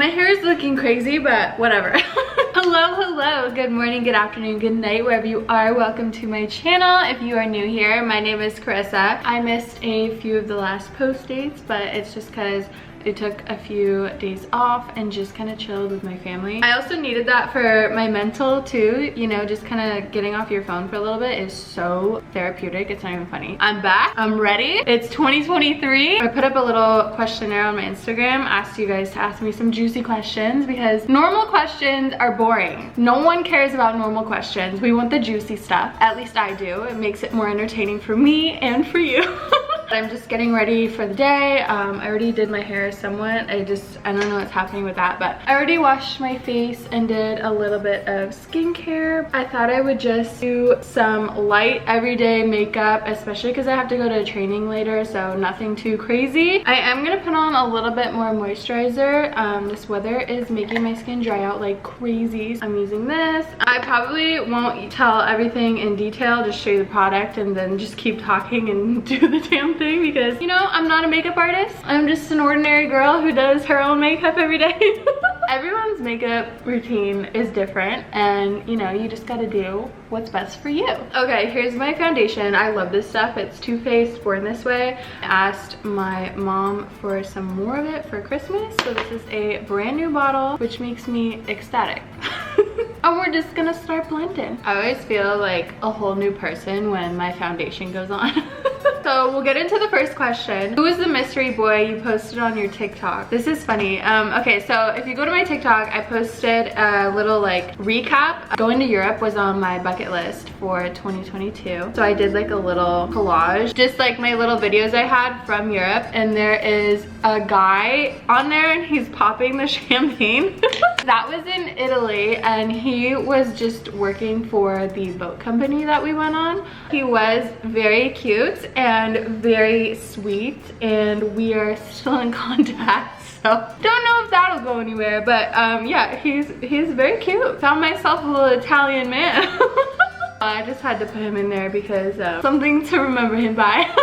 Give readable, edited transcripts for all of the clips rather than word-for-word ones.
My hair is looking crazy, but whatever. Hello, good morning, good afternoon, good night, wherever you are. Welcome to my channel. If you are new here, my name is Karissa. I missed a few of the last post dates, but it's just because it took a few days off and just kind of chilled with my family. I also needed that for my mental too, you know, just kind of getting off your phone for a little bit is so therapeutic. It's not even funny. I'm back, I'm ready. It's 2023. I put up a little questionnaire on my Instagram, asked you guys to ask me some juicy questions because normal questions are boring. No one cares about normal questions. We want the juicy stuff. At least I do. It makes it more entertaining for me and for you. I'm just getting ready for the day. I already did my hair somewhat. I don't know what's happening with that, but I already washed my face and did a little bit of skincare. I thought I would just do some light everyday makeup, especially because I have to go to training later, so nothing too crazy. I am gonna put on a little bit more moisturizer. This weather is making my skin dry out like crazy. I'm using this. I probably won't tell everything in detail, just show you the product and then just keep talking and do the damn thing because, you know, I'm not a makeup artist. I'm just an ordinary girl who does her own makeup every day. Everyone's makeup routine is different and, you know, you just gotta do what's best for you. Okay, here's my foundation. I love this stuff. It's Too Faced Born This Way. I asked my mom for some more of it for Christmas, so this is a brand new bottle, which makes me ecstatic. And we're just gonna start blending. I always feel like a whole new person when my foundation goes on. So we'll get into the first question. Who is the mystery boy you posted on your TikTok? This is funny. Okay, so if you go to my TikTok, I posted a little like recap. Going to Europe was on my bucket list for 2022. So I did like a little collage, just like my little videos I had from Europe. And there is a guy on there and he's popping the champagne. That was in Italy and he was just working for the boat company that we went on. He was very cute and very sweet and we are still in contact, so don't know if that'll go anywhere, but yeah, he's very cute. Found myself a little Italian man. I just had to put him in there because something to remember him by.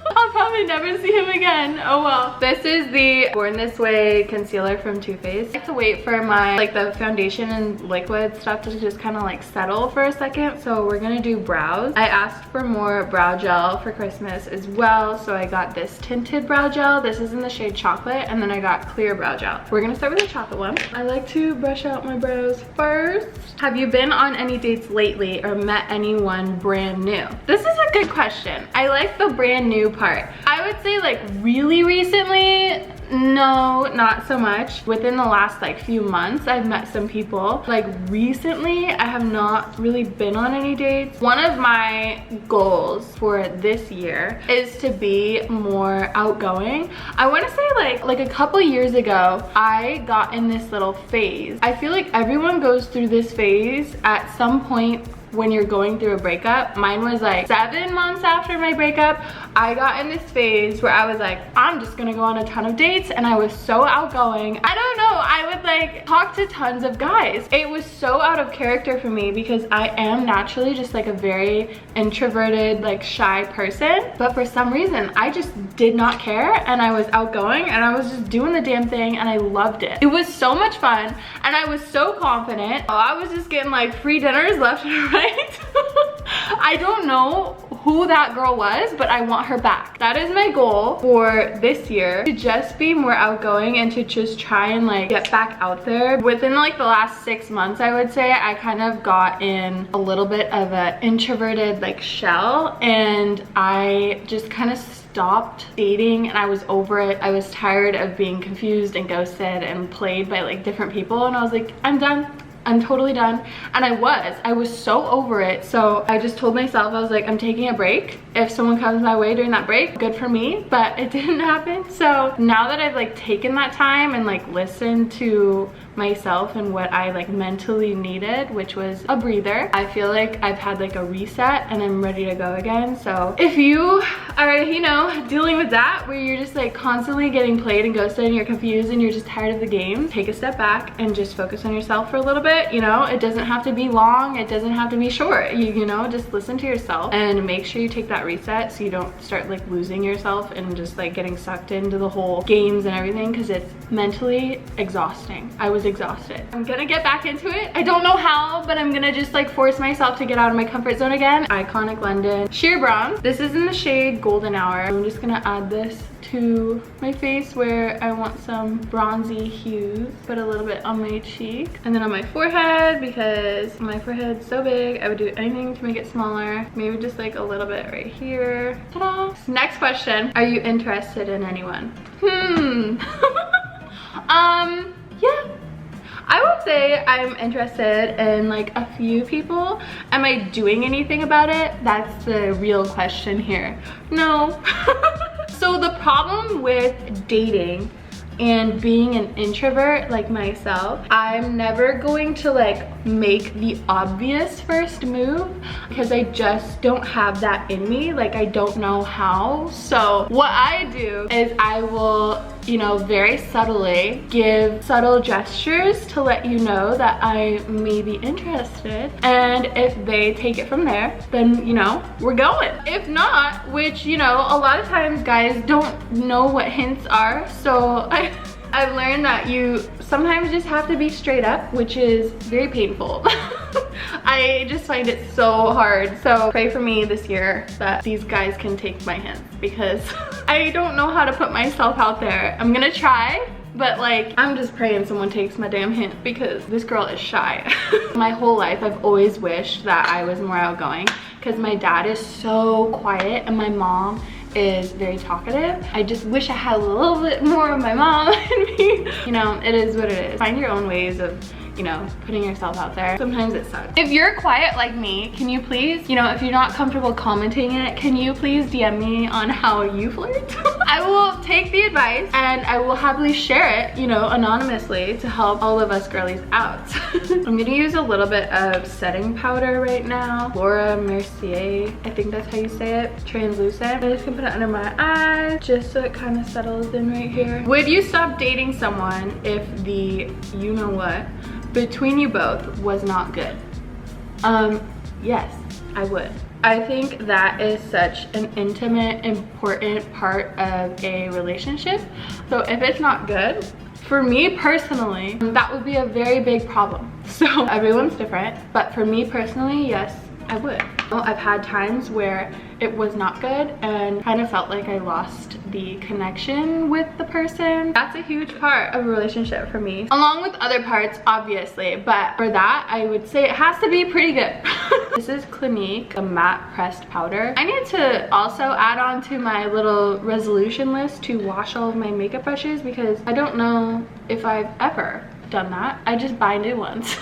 I'll probably never see him again. Oh well. This is the Born This Way concealer from Too Faced. I have to wait for my like the foundation and liquid stuff to just kind of like settle for a second. So we're gonna do brows. I asked for more brow gel for Christmas as well. So I got this tinted brow gel. This is in the shade Chocolate, and then I got clear brow gel. We're gonna start with the chocolate one. I like to brush out my brows first. Have you been on any dates lately or met anyone brand new? This is a good question. I like the brand new part. I would say like really recently, no, not so much. Within the last like few months, I've met some people. Like recently, I have not really been on any dates. One of my goals for this year is to be more outgoing. I want to say like a couple years ago, I got in this little phase. I feel like everyone goes through this phase at some point when you're going through a breakup. Mine was like 7 months after my breakup. I got in this phase where I was like, I'm just gonna go on a ton of dates, and I was so outgoing. I don't know, I would like talk to tons of guys. It was so out of character for me because I am naturally just like a very introverted, like shy person, but for some reason I just did not care and I was outgoing and I was just doing the damn thing and I loved it. It was so much fun and I was so confident. I was just getting like free dinners left and right. I don't know who that girl was, but I want her back. That is my goal for this year, to just be more outgoing and to just try and like get back out there. Within like the last 6 months, I would say, I kind of got in a little bit of an introverted like shell, and I just kind of stopped dating and I was over it. I was tired of being confused and ghosted and played by like different people, and I was like, I'm done. I'm totally done. And I was so over it. So I just told myself, I was like, I'm taking a break. If someone comes my way during that break, good for me, but it didn't happen. So now that I've like taken that time and like listened to myself and what I like mentally needed, which was a breather, I feel like I've had like a reset and I'm ready to go again. So if you are, you know, dealing with that, where you're just like constantly getting played and ghosted and you're confused and you're just tired of the game, take a step back and just focus on yourself for a little bit. it, you know, it doesn't have to be long, it doesn't have to be short. You know, just listen to yourself and make sure you take that reset so you don't start like losing yourself and just like getting sucked into the whole games and everything, because it's mentally exhausting. I was exhausted. I'm gonna get back into it. I don't know how, but I'm gonna just like force myself to get out of my comfort zone again. Iconic London sheer bronze. This is in the shade Golden Hour. I'm just gonna add this to my face where I want some bronzy hues. Put a little bit on my cheek and then on my forehead, because my forehead's so big I would do anything to make it smaller. Maybe just like a little bit right here. Ta-da! Next question, are you interested in anyone? Yeah, I would say I'm interested in like a few people. Am I doing anything about it? That's the real question here. No. So the problem with dating and being an introvert like myself, I'm never going to like make the obvious first move, because I just don't have that in me. Like, I don't know how. So what I do is I will, you know, very subtly give subtle gestures to let you know that I may be interested, and if they take it from there, then, you know, we're going. If not, which, you know, a lot of times guys don't know what hints are, so I've learned that you sometimes just have to be straight up, which is very painful. I just find it so hard. So pray for me this year that these guys can take my hints, because I don't know how to put myself out there. I'm gonna try, but like, I'm just praying someone takes my damn hint, because this girl is shy. My whole life I've always wished that I was more outgoing, because my dad is so quiet and my mom is very talkative. I just wish I had a little bit more of my mom in me. You know, it is what it is. Find your own ways of, you know, putting yourself out there. Sometimes it sucks. If you're quiet like me, can you please, you know, if you're not comfortable commenting it, can you please DM me on how you flirt? I will take the advice and I will happily share it, you know, anonymously to help all of us girlies out. I'm gonna use a little bit of setting powder right now. Laura Mercier, I think that's how you say it. Translucent. I'm just gonna put it under my eyes just so it kind of settles in right here. Would you stop dating someone if the you know what between you both was not good? Yes, I would. I think that is such an intimate, important part of a relationship. So if it's not good, for me personally, that would be a very big problem. So everyone's different, but for me personally, yes, I would. I've had times where it was not good and kind of felt like I lost the connection with the person. That's a huge part of a relationship for me, along with other parts obviously, but for that I would say it has to be pretty good. This is Clinique, a matte pressed powder. I need to also add on to my little resolution list to wash all of my makeup brushes, because I don't know if I've ever done that. I just buy new ones.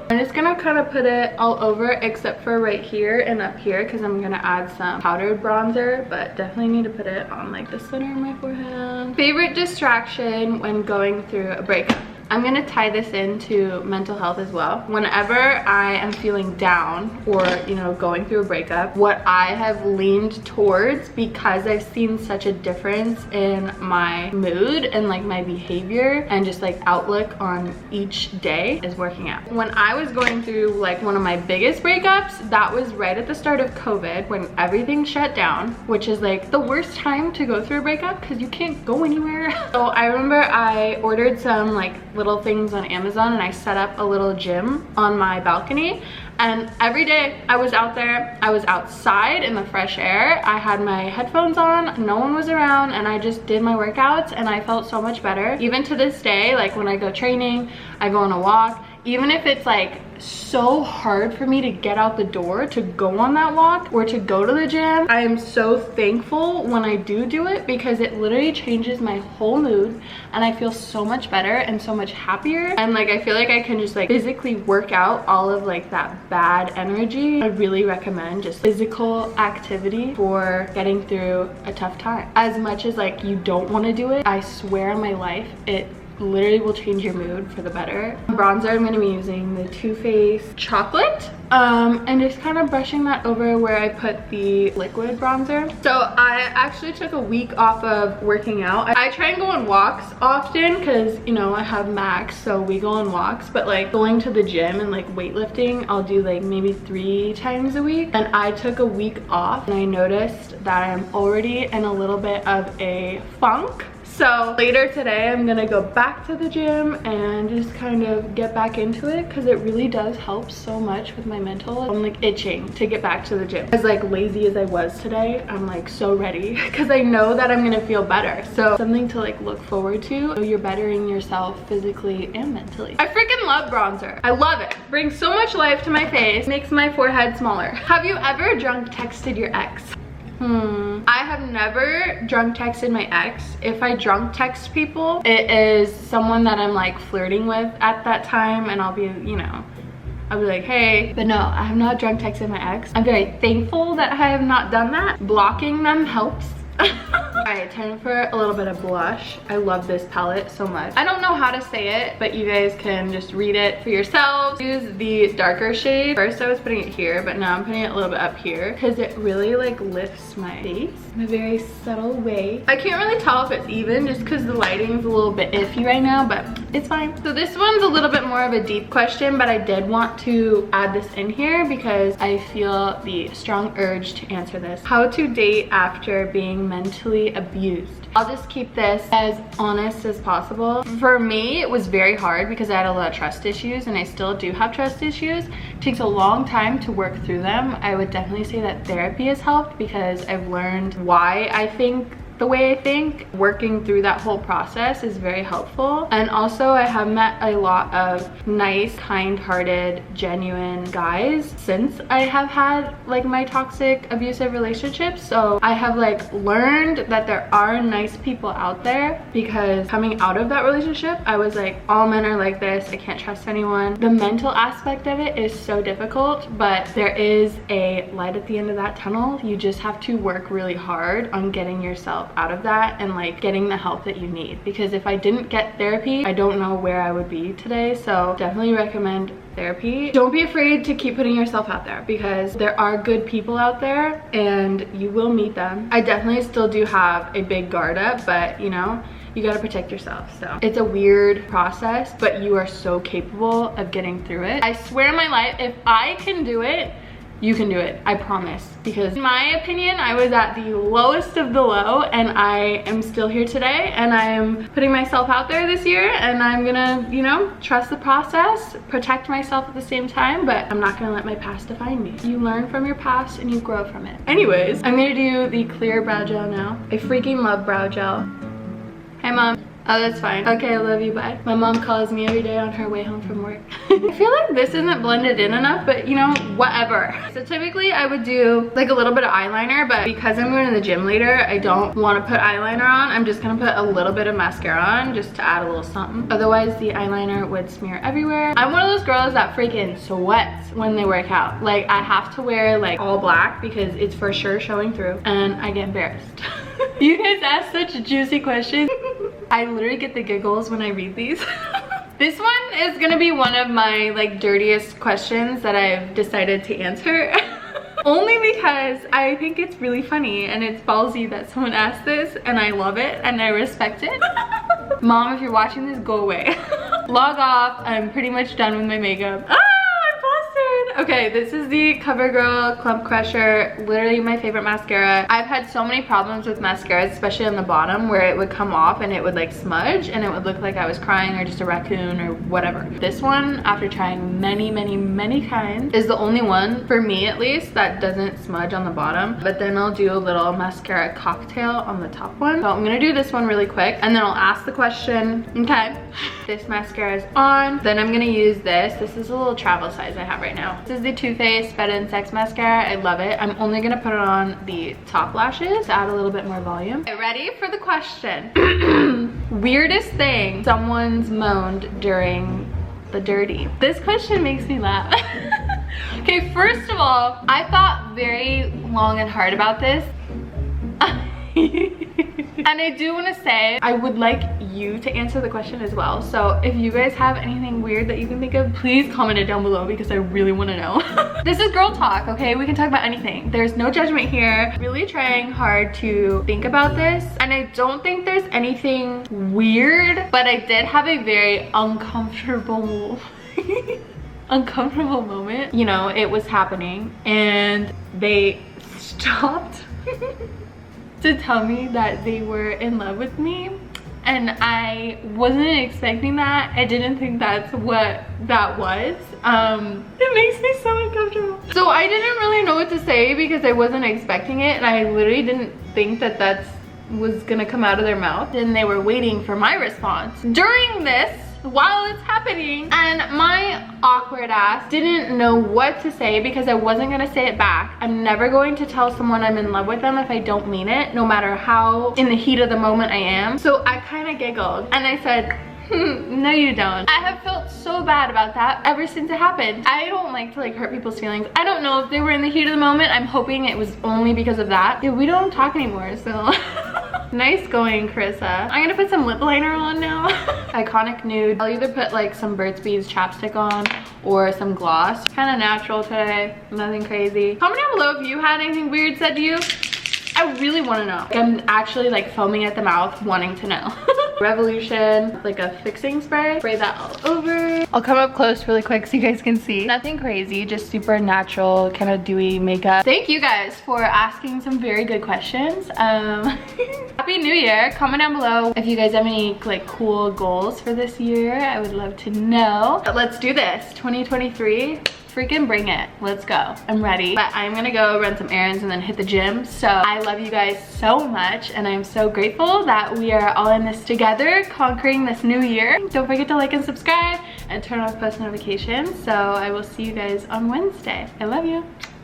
I'm just gonna kind of put it all over except for right here and up here, because I'm gonna add some powdered bronzer, but definitely need to put it on like the center of my forehead. Favorite distraction when going through a breakup? I'm gonna tie this into mental health as well. Whenever I am feeling down or, you know, going through a breakup, what I have leaned towards, because I've seen such a difference in my mood and like my behavior and just like outlook on each day, is working out. When I was going through like one of my biggest breakups, that was right at the start of COVID, when everything shut down, which is like the worst time to go through a breakup because you can't go anywhere. So I remember I ordered some like little things on Amazon and I set up a little gym on my balcony, and every day I was out there, I was outside in the fresh air, I had my headphones on, no one was around, and I just did my workouts and I felt so much better. Even to this day, like when I go training, I go on a walk, even if it's like so hard for me to get out the door to go on that walk or to go to the gym, I am so thankful when I do it, because it literally changes my whole mood and I feel so much better and so much happier, and like I feel like I can just like physically work out all of like that bad energy. I really recommend just physical activity for getting through a tough time. As much as like you don't want to do it, I swear on my life it literally will change your mood for the better. Bronzer, I'm gonna be using the Too Faced Chocolate. And just kind of brushing that over where I put the liquid bronzer. So I actually took a week off of working out. I try and go on walks often because, you know, I have Max, so we go on walks. But like going to the gym and like weightlifting, I'll do like maybe 3 times a week. And I took a week off and I noticed that I'm already in a little bit of a funk. So later today, I'm gonna go back to the gym and just kind of get back into it because it really does help so much with my mental. I'm like itching to get back to the gym. As like lazy as I was today, I'm like so ready because I know that I'm gonna feel better. So something to like look forward to. So you're bettering yourself physically and mentally. I freaking love bronzer. I love it. Brings so much life to my face, makes my forehead smaller. Have you ever drunk texted your ex? I have never drunk texted my ex. If I drunk text people, it is someone that I'm like flirting with at that time, and I'll be, you know, I'll be like, hey. But no, I have not drunk texted my ex. I'm very thankful that I have not done that. Blocking them helps. Alright, time for a little bit of blush. I love this palette so much. I don't know how to say it, but you guys can just read it for yourselves. Use the darker shade. First I was putting it here, but now I'm putting it a little bit up here because it really like lifts my face in a very subtle way. I can't really tell if it's even just because the lighting is a little bit iffy right now, but it's fine. So this one's a little bit more of a deep question, but I did want to add this in here because I feel the strong urge to answer this. How to date after being mentally abused. I'll just keep this as honest as possible. For me, it was very hard because I had a lot of trust issues, and I still do have trust issues. It takes a long time to work through them. I would definitely say that therapy has helped because I've learned why I think the way I think. Working through that whole process is very helpful. And also I have met a lot of nice, kind-hearted, genuine guys since I have had like my toxic abusive relationships. So I have like learned that there are nice people out there, because coming out of that relationship I was like, all men are like this, I can't trust anyone. The mental aspect of it is so difficult, but there is a light at the end of that tunnel. You just have to work really hard on getting yourself out of that and like getting the help that you need, because if I didn't get therapy, I don't know where I would be today. So definitely recommend therapy. Don't be afraid to keep putting yourself out there, because there are good people out there and you will meet them. I definitely still do have a big guard up, but you know, you gotta protect yourself. So it's a weird process, but you are so capable of getting through it. I swear on my life, if I can do it, you can do it, I promise. Because in my opinion, I was at the lowest of the low, and I am still here today, and I am putting myself out there this year, and I'm gonna, you know, trust the process, protect myself at the same time, but I'm not gonna let my past define me. You learn from your past and you grow from it. Anyways, I'm gonna do the clear brow gel now. I freaking love brow gel. Hi, Mom. Oh, that's fine. Okay, I love you, bye. My mom calls me every day on her way home from work. I feel like this isn't blended in enough, but you know, whatever. So typically I would do like a little bit of eyeliner, but because I'm going to the gym later, I don't want to put eyeliner on. I'm just gonna put a little bit of mascara on just to add a little something. Otherwise, the eyeliner would smear everywhere. I'm one of those girls that freaking sweats when they work out. Like, I have to wear like all black because it's for sure showing through, and I get embarrassed. You guys ask such juicy questions. I literally get the giggles when I read these. This one is gonna be one of my like dirtiest questions that I've decided to answer. Only because I think it's really funny and it's ballsy that someone asked this, and I love it and I respect it. Mom, if you're watching this, go away. Log off, I'm pretty much done with my makeup. Okay, this is the CoverGirl Clump Crusher, literally my favorite mascara. I've had so many problems with mascaras, especially on the bottom, where it would come off and it would like smudge and it would look like I was crying or just a raccoon or whatever. This one, after trying many kinds, is the only one, for me at least, that doesn't smudge on the bottom. But then I'll do a little mascara cocktail on the top one. So I'm gonna do this one really quick and then I'll ask the question. Okay, this mascara is on. Then I'm gonna use this. This is a little travel size I have right now. This is the Too Faced Fed and Sex Mascara. I love it. I'm only gonna put it on the top lashes to add a little bit more volume. Okay, ready for the question. Weirdest thing someone's moaned during the dirty. This question makes me laugh. Okay, first of all, I thought very long and hard about this. And I do want to say, I would like you to answer the question as well. So if you guys have anything weird that you can think of, please comment it down below because I really want to know. This is girl talk, okay? We can talk about anything. There's no judgment here. Really trying hard to think about this, and I don't think there's anything weird, but I did have a very uncomfortable moment. You know, it was happening and they stopped to tell me that they were in love with me, and I wasn't expecting that. I didn't think that's what that was. It makes me so uncomfortable. So I didn't really know what to say because I wasn't expecting it, and I literally didn't think that that's was gonna come out of their mouth, and they were waiting for my response during this while it's happening, and my awkward ass didn't know what to say because I wasn't gonna say it back. I'm never going to tell someone I'm in love with them if I don't mean it, no matter how in the heat of the moment I am. So I kind of giggled and I said, no you don't. I have felt so bad about that ever since it happened. I don't like to hurt people's feelings. I don't know if they were in the heat of the moment. I'm hoping it was only because of that. Yeah, we don't talk anymore, so. Nice going, Karissa. I'm gonna put some lip liner on now. Iconic nude. I'll either put some Burt's Bees chapstick on or some gloss. Kind of natural today, nothing crazy. Comment down below if you had anything weird said to you. I really want to know. I'm actually foaming at the mouth wanting to know. Revolution, a fixing spray. Spray that all over. I'll come up close really quick so you guys can see. Nothing crazy, just super natural, kind of dewy makeup. Thank you guys for asking some very good questions. Happy New Year. Comment down below if you guys have any cool goals for this year. I would love to know. But let's do this. 2023. Freaking bring it. Let's go. I'm ready. But I'm gonna go run some errands and then hit the gym. So I love you guys so much, and I'm so grateful that we are all in this together, conquering this new year. Don't forget to like and subscribe and turn on post notifications. So I will see you guys on Wednesday. I love you.